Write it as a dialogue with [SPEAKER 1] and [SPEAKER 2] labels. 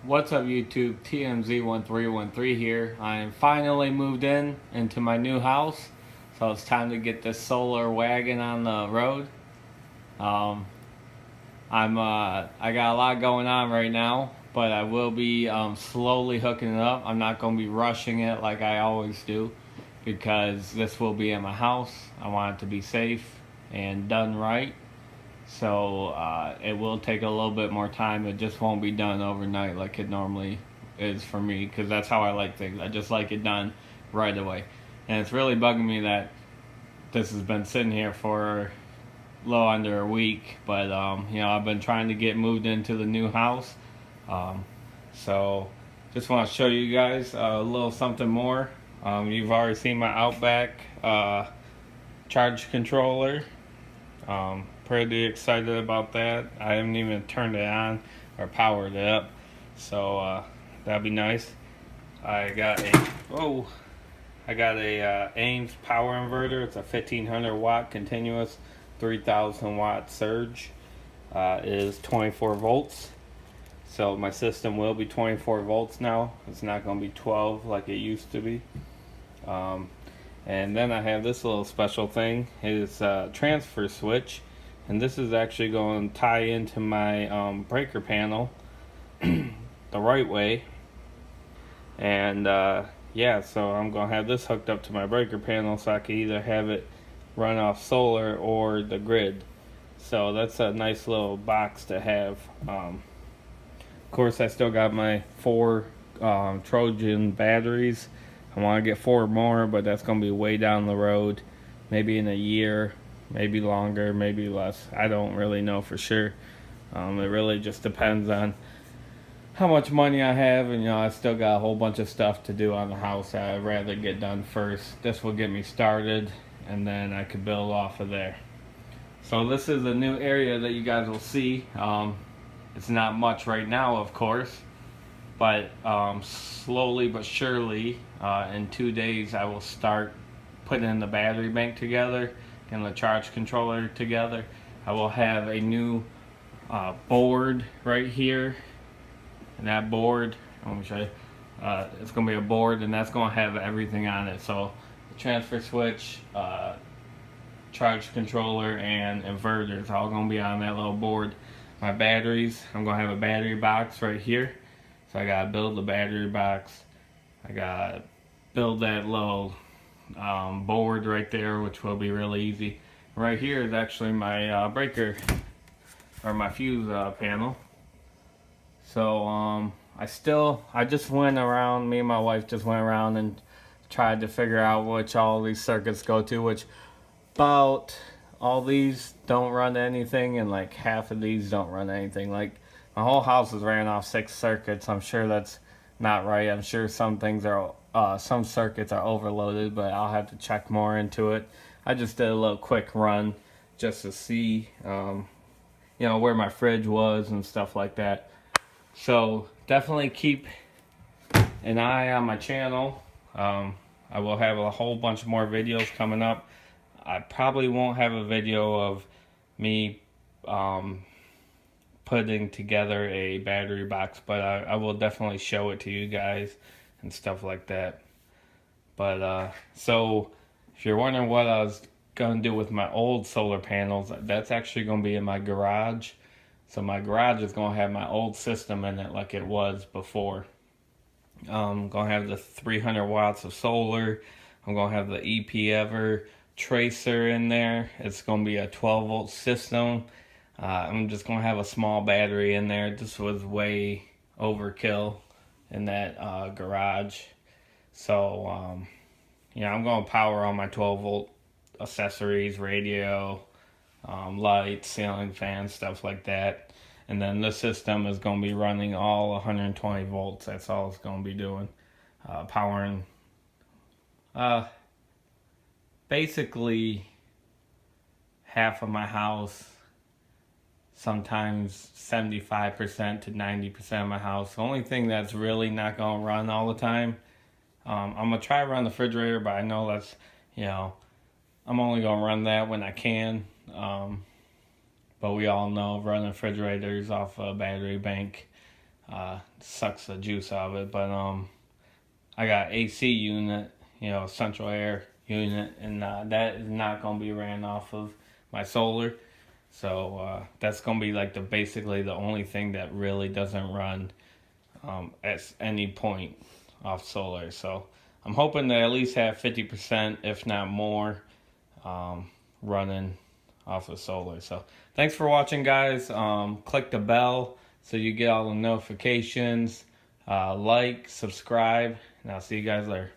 [SPEAKER 1] What's up YouTube, TMZ1313 here. I am finally moved into my new house, so it's time to get this solar wagon on the road. Um, I got a lot going on right now, but I will be slowly hooking it up. I'm not going to be rushing it like I always do, because this will be at my house. I want it to be safe and done right. So it will take a little bit more time. It just won't be done overnight like it normally is for me, because that's how I like things. I just like it done right away. And it's really bugging me that this has been sitting here for a little under a week. But I've been trying to get moved into the new house. Um, so just want to show you guys a little something more. You've already seen my Outback charge controller. Pretty excited about that. I haven't even turned it on or powered it up, so that'd be nice. I got a Ames power inverter. It's a 1500 watt continuous 3000 watt surge. It is 24 volts. So my system will be 24 volts now. It's not going to be 12 like it used to be. And then I have this little special thing. It's a transfer switch. And this is actually going to tie into my breaker panel the right way. And so I'm going to have this hooked up to my breaker panel so I can either have it run off solar or the grid. So that's a nice little box to have. Of course, I still got my 4 Trojan batteries. I want to get 4 more, but that's going to be way down the road. Maybe in a year. Maybe longer, maybe less. I don't really know for sure. It really just depends on how much money I have, and I still got a whole bunch of stuff to do on the house that I'd rather get done first. This will get me started, and then I could build off of there. So this is a new area that you guys will see. It's not much right now, of course, but slowly but surely, in 2 days, I will start putting the battery bank together and the charge controller together. I will have a new board right here, and that board, let me show you, it's going to be a board, and that's going to have everything on it. So the transfer switch, charge controller, and inverters all going to be on that little board. My batteries, I'm going to have a battery box right here, so I got to build the battery box. I got to build that little board right there, which will be really easy. Right here is actually my breaker or my fuse panel. So I just went around, me and my wife just went around and tried to figure out which all these circuits go to, which about all these don't run anything, and like half of these don't run anything. Like my whole house is ran off 6 circuits. I'm sure that's not right. I'm sure some circuits are overloaded, but I'll have to check more into it. I just did a little quick run just to see, where my fridge was and stuff like that. So definitely keep an eye on my channel. I will have a whole bunch more videos coming up. I probably won't have a video of me putting together a battery box, but I will definitely show it to you guys and stuff like that. But so if you're wondering what I was going to do with my old solar panels, that's actually going to be in my garage. So my garage is going to have my old system in it like it was before. I'm going to have the 300 watts of solar. I'm going to have the EP-Ever tracer in there. It's going to be a 12 volt system. I'm just going to have a small battery in there. This was way overkill in that garage. So, I'm going to power on my 12 volt accessories, radio, lights, ceiling fans, stuff like that. And then the system is going to be running all 120 volts. That's all it's going to be doing. Powering basically half of my house, sometimes 75% to 90% of my house. The only thing that's really not going to run all the time, I'm going to try to run the refrigerator, but I know that's, I'm only going to run that when I can. But we all know running refrigerators off a battery bank Sucks the juice out of it. But I got AC unit, central air unit, and that is not gonna be ran off of my solar. So that's gonna be like basically the only thing that really doesn't run at any point off solar. So I'm hoping to at least have 50%, if not more, running off of solar. So thanks for watching, guys. Click the bell so you get all the notifications. Like, subscribe, and I'll see you guys later.